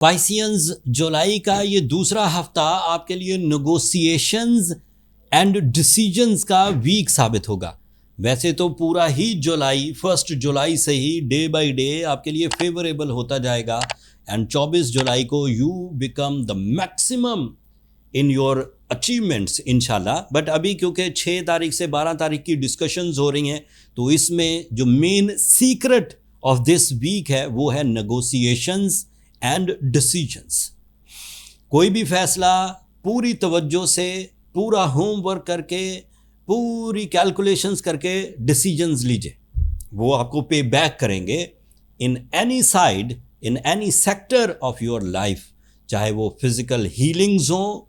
Pisceans, जुलाई का ये दूसरा हफ्ता आपके लिए नेगोशिएशंस एंड डिसीजंस का वीक साबित होगा। वैसे तो पूरा ही जुलाई 1 जुलाई से ही डे बाय डे आपके लिए फेवरेबल होता जाएगा एंड 24 जुलाई को you become the maximum in your achievements इंशाल्लाह। बट अभी क्योंकि 6 तारीख से 12 तारीख की डिस्कशंस हो रही हैं, तो इसमें जो main secret of this week है वो है नेगोशिएशंस एंड डिसीजंस। कोई भी फैसला पूरी तवज्जो से, पूरा होमवर्क करके, पूरी कैलकुलेशंस करके डिसीजंस लीजिए, वो आपको पे बैक करेंगे in any side, in any sector of your life. चाहे वो फिजिकल हीलिंग्स हो,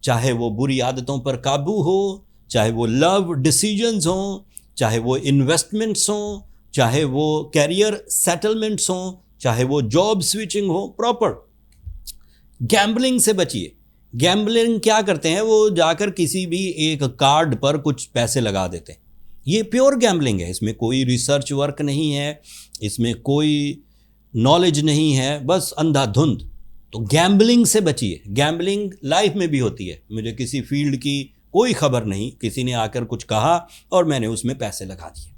चाहे वो बुरी आदतों पर काबू हो, चाहे वो लव डिसीजंस हो, चाहे वो इन्वेस्टमेंट्स हो, चाहे वो कैरियर सेटलमेंट्स हो, चाहे वो जॉब स्विचिंग हो। प्रॉपर गैम्बलिंग से बचिए। गैम्बलिंग क्या करते हैं, वो जाकर किसी भी एक कार्ड पर कुछ पैसे लगा देते हैं। ये प्योर गैम्बलिंग है, इसमें कोई रिसर्च वर्क नहीं है, इसमें कोई नॉलेज नहीं है, बस अंधाधुंध। तो गैम्बलिंग से बचिए। गैम्बलिंग लाइफ में भी होती है। मुझे किसी फील्ड की कोई खबर नहीं, किसी ने आकर कुछ कहा और मैंने उसमें पैसे लगा दिए।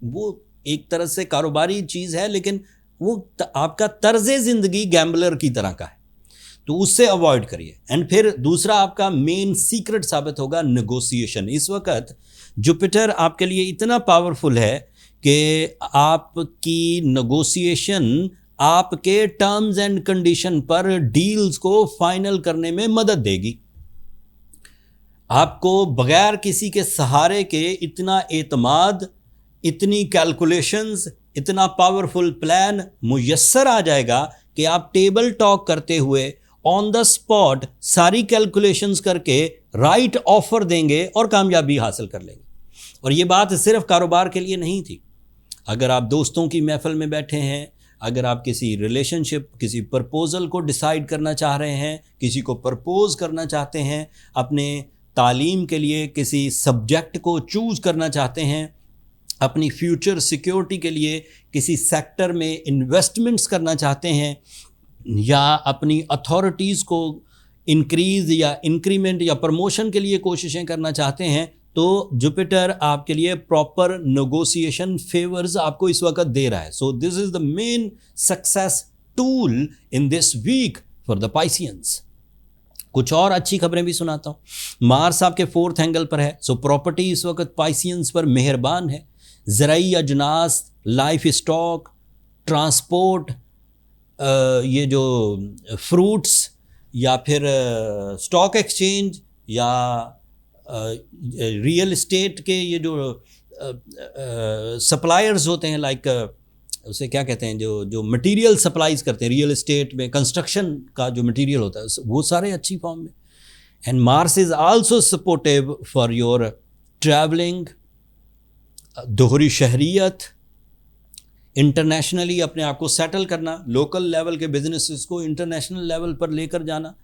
वो एक तरह से कारोबारी चीज़ है, लेकिन वो आपका तर्ज़े ज़िंदगी गैम्बलर की तरह का है, तो उससे अवॉइड करिए। एंड फिर दूसरा आपका मेन सीक्रेट साबित होगा नेगोशिएशन। इस वक्त जुपिटर आपके लिए इतना पावरफुल है कि आपकी नेगोशिएशन आपके टर्म्स एंड कंडीशन पर डील्स को फाइनल करने में मदद देगी। आपको बगैर किसी के सहारे के इतना एतमाद, इतनी कैलकुलेशंस, इतना पावरफुल प्लान मुयस्सर आ जाएगा कि आप टेबल टॉक करते हुए ऑन द स्पॉट सारी कैलकुलेशंस करके राइट ऑफर देंगे और कामयाबी हासिल कर लेंगे। और ये बात सिर्फ कारोबार के लिए नहीं थी। अगर आप दोस्तों की महफिल में बैठे हैं, अगर आप किसी रिलेशनशिप, किसी प्रपोजल को डिसाइड करना चाह रहे हैं, किसी को प्रपोज करना चाहते हैं, अपने तालीम के लिए किसी सब्जेक्ट को चूज़ करना चाहते हैं, अपनी फ्यूचर सिक्योरिटी के लिए किसी सेक्टर में इन्वेस्टमेंट्स करना चाहते हैं, या अपनी अथॉरिटीज़ को इंक्रीज़ या इंक्रीमेंट या प्रमोशन के लिए कोशिशें करना चाहते हैं, तो जुपिटर आपके लिए प्रॉपर नेगोशिएशन फेवर्स आपको इस वक्त दे रहा है। So this is the main success tool in this week for the Pisceans. कुछ और अच्छी खबरें भी सुनाता हूँ। मार्स आपके 4th एंगल पर है, सो प्रॉपर्टी इस वक्त पाइसियंस पर मेहरबान है। ज़राई अजनास, लाइफ स्टॉक, ट्रांसपोर्ट, ये जो फ्रूट्स, या फिर स्टॉक एक्सचेंज, या रियल एस्टेट के ये जो सप्लायर्स होते हैं, लाइक उसे क्या कहते हैं, जो मटेरियल सप्लाईज करते हैं रियल एस्टेट में, कंस्ट्रक्शन का जो मटेरियल होता है, वो सारे अच्छी फॉर्म में। And Mars is also supportive for your travelling, दोहरी शहरियत, इंटरनेशनली अपने आप को सेटल करना, लोकल लेवल के बिजनेसेस को इंटरनेशनल लेवल पर लेकर जाना।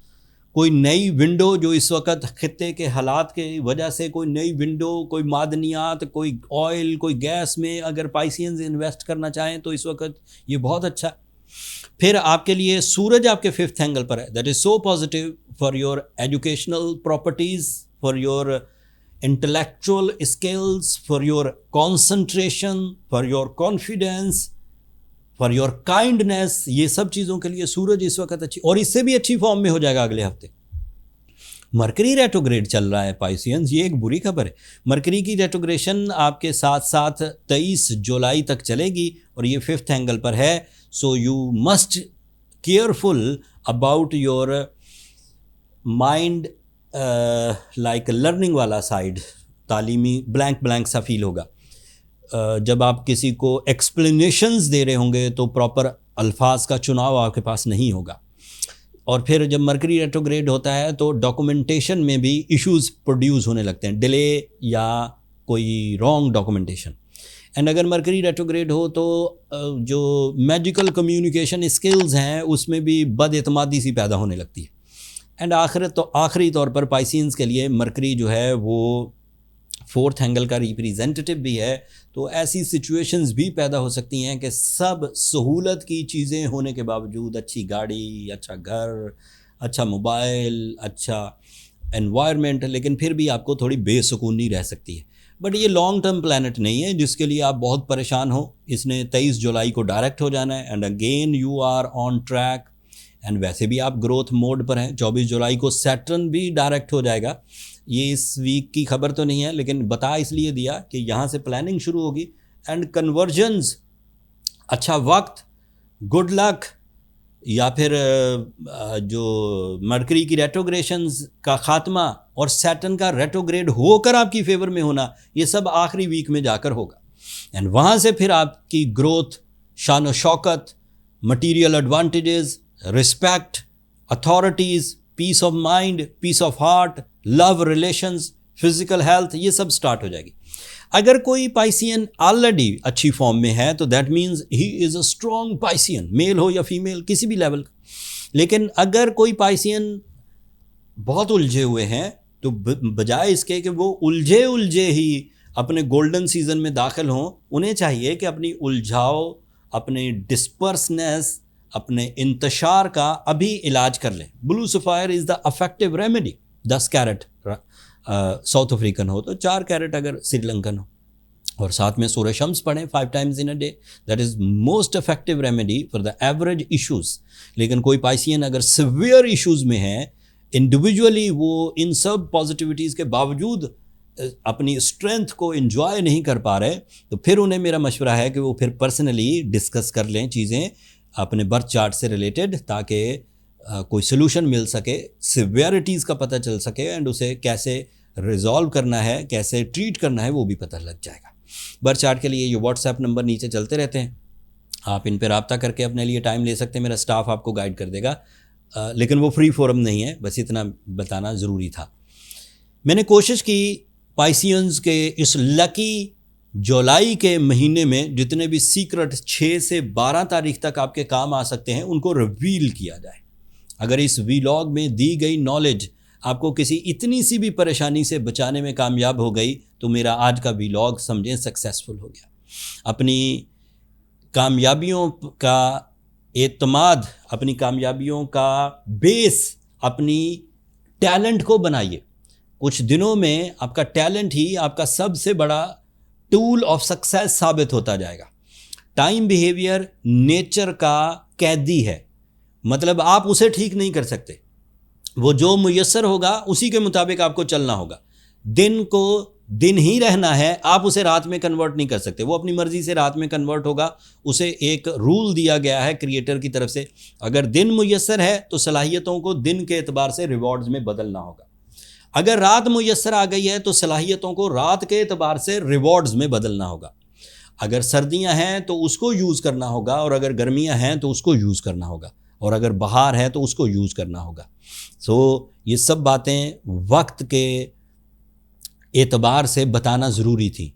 कोई नई विंडो जो इस वक्त खित्ते के हालात के वजह से, कोई नई विंडो, कोई मादनियात, कोई ऑयल, कोई गैस में अगर पाइसियंस इन्वेस्ट करना चाहें तो इस वक्त ये बहुत अच्छा। फिर आपके लिए सूरज आपके 5th एंगल पर है, that is so positive for your educational properties, for your intellectual skills, for your concentration, for your confidence, for your kindness। ये सब चीज़ों के लिए सूरज इस वक्त अच्छी, और इससे भी अच्छी फॉर्म में हो जाएगा अगले हफ्ते। मरकरी रेट्रोग्रेड चल रहा है पाइसियंस, ये एक बुरी खबर है। मरकरी की रेट्रोग्रेशन आपके साथ साथ 23 जुलाई तक चलेगी और ये 5th एंगल पर है। So you must careful about your mind, like learning वाला साइड, तालीमी ब्लैंक सा फील होगा। जब आप किसी को एक्सप्लेनेशंस दे रहे होंगे तो प्रॉपर अल्फाज का चुनाव आपके पास नहीं होगा। और फिर जब मरकरी रेट्रोग्रेड होता है तो डॉक्यूमेंटेशन में भी इश्यूज़ प्रोड्यूस होने लगते हैं, डिले या कोई रॉन्ग डॉक्यूमेंटेशन। एंड अगर मरकरी रेट्रोग्रेड हो तो जो मैजिकल कम्युनिकेशन स्किल्स हैं उसमें भी बदएतमादी सी पैदा होने लगती है। एंड आखिरी तौर पर पाइसियंस के लिए मरकरी जो है वो फोर्थ एंगल का रिप्रेजेंटेटिव भी है, तो ऐसी सिचुएशंस भी पैदा हो सकती हैं कि सब सहूलत की चीज़ें होने के बावजूद, अच्छी गाड़ी, अच्छा घर, अच्छा मोबाइल, अच्छा एनवायरनमेंट, लेकिन फिर भी आपको थोड़ी बेसुकूनी रह सकती है। बट ये लॉन्ग टर्म प्लानट नहीं है जिसके लिए आप बहुत परेशान हो। इसने 23 जुलाई को डायरेक्ट हो जाना है and again you are on track, and वैसे भी आप ग्रोथ मोड पर हैं। 24 जुलाई को सैटर्न भी डायरेक्ट हो जाएगा। ये इस वीक की खबर तो नहीं है, लेकिन बता इसलिए दिया कि यहाँ से प्लानिंग शुरू होगी एंड कन्वर्जन्स, अच्छा वक्त, गुड लक, या फिर जो मरकरी की रेट्रोग्रेशंस का खात्मा और सैटर्न का रेट्रोग्रेड होकर आपकी फेवर में होना, ये सब आखिरी वीक में जाकर होगा। एंड वहाँ से फिर आपकी ग्रोथ, शान व शौकत, material advantages, respect, authorities, peace of mind, peace of heart, love relations, physical health, ये सब स्टार्ट हो जाएगी। अगर कोई पाइसियन ऑलरेडी अच्छी फॉर्म में है तो that means he is a strong Piscean, male हो या फीमेल किसी भी लेवल का। लेकिन अगर कोई पाइसियन बहुत उलझे हुए हैं तो बजाय इसके कि वो उलझे ही अपने गोल्डन सीजन में दाखिल हों, उन्हें चाहिए कि अपनी उलझाव, अपने डिस्पर्सनेस, अपने इंतशार का अभी इलाज कर लें। Blue sapphire is the effective remedy. 10 carat South African हो तो 4 कैरेट अगर श्रीलंकन हो, और साथ में सूरह शम्स पढ़ें 5 times in a day, that is most effective remedy for the average issues. लेकिन कोई पाइसियन अगर सिवियर इश्यूज़ में है, इंडिविजुअली वो इन सब पॉजिटिविटीज़ के बावजूद अपनी स्ट्रेंथ को एंजॉय नहीं कर पा रहे, तो फिर उन्हें मेरा मशवरा है कि वो फिर पर्सनली डिस्कस कर लें चीज़ें अपने बर्थ चार्ट से रिलेटेड, ताकि कोई सोल्यूशन मिल सके, सिवियरिटीज़ का पता चल सके एंड उसे कैसे रिजॉल्व करना है, कैसे ट्रीट करना है, वो भी पता लग जाएगा। बर्थ चार्ट के लिए ये व्हाट्सएप नंबर नीचे चलते रहते हैं, आप इन पर रब्ता करके अपने लिए टाइम ले सकते हैं। मेरा स्टाफ आपको गाइड कर देगा, लेकिन वो फ्री फोरम नहीं है, बस इतना बताना ज़रूरी था। मैंने कोशिश की पाइसियंस के इस लकी जुलाई के महीने में जितने भी सीक्रेट 6 से 12 तारीख तक आपके काम आ सकते हैं उनको रिवील किया जाए। अगर इस वीलॉग में दी गई नॉलेज आपको किसी इतनी सी भी परेशानी से बचाने में कामयाब हो गई तो मेरा आज का वीलॉग समझें सक्सेसफुल हो गया। अपनी कामयाबियों का एतमाद, अपनी कामयाबियों का बेस अपनी टैलेंट को बनाइए। कुछ दिनों में आपका टैलेंट ही आपका सबसे बड़ा टूल ऑफ सक्सेस साबित होता जाएगा। टाइम बिहेवियर नेचर का कैदी है, मतलब आप उसे ठीक नहीं कर सकते। वो जो मुयस्सर होगा उसी के मुताबिक आपको चलना होगा। दिन को दिन ही रहना है, आप उसे रात में कन्वर्ट नहीं कर सकते। वो अपनी मर्जी से रात में कन्वर्ट होगा, उसे एक रूल दिया गया है क्रिएटर की तरफ से। अगर दिन मुयस्सर है तो सलाहियतों को दिन के एतबार से रिवॉर्ड्स में बदलना होगा। अगर रात मुयस्सर आ गई है तो सलाहियतों को रात के एतबार से रिवॉर्ड्स में बदलना होगा। अगर सर्दियां हैं तो उसको यूज़ करना होगा, और अगर गर्मियां हैं तो उसको यूज़ करना होगा, और अगर बहार है तो उसको यूज़ करना होगा। सो ये सब बातें वक्त के एतबार से बताना ज़रूरी थी।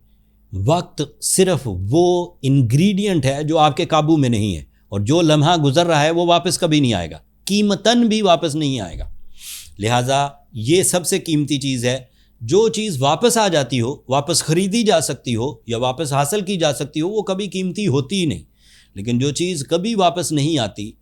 वक्त सिर्फ वो इंग्रेडिएंट है जो आपके काबू में नहीं है, और जो लम्हा गुजर रहा है वो वापस कभी नहीं आएगा, कीमतन भी वापस नहीं आएगा। लिहाजा ये सबसे कीमती चीज़ है। जो चीज़ वापस आ जाती हो, वापस ख़रीदी जा सकती हो या वापस हासिल की जा सकती हो, वो कभी कीमती होती ही नहीं। लेकिन जो चीज़ कभी वापस नहीं आती,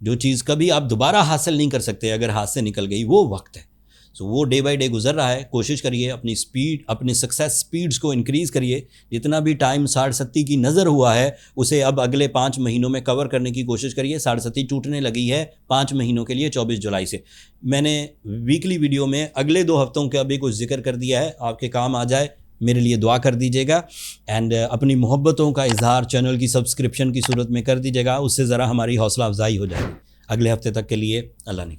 जो चीज़ कभी आप दोबारा हासिल नहीं कर सकते, अगर हाथ से निकल गई, वो वक्त है। सो वो डे बाय डे गुजर रहा है। कोशिश करिए अपनी स्पीड, अपनी सक्सेस स्पीड्स को इंक्रीज़ करिए। जितना भी टाइम 60 की नज़र हुआ है उसे अब अगले 5 महीनों में कवर करने की कोशिश करिए। 60 टूटने लगी है 5 महीनों के लिए 24 जुलाई से। मैंने वीकली वीडियो में अगले 2 हफ्तों का भी कुछ जिक्र कर दिया है, आपके काम आ जाए। मेरे लिए दुआ कर दीजिएगा एंड अपनी मोहब्बतों का इजहार चैनल की सब्सक्रिप्शन की सूरत में कर दीजिएगा। उससे ज़रा हमारी हौसला अफजाई हो जाएगी। अगले हफ्ते तक के लिए अल्लाह ने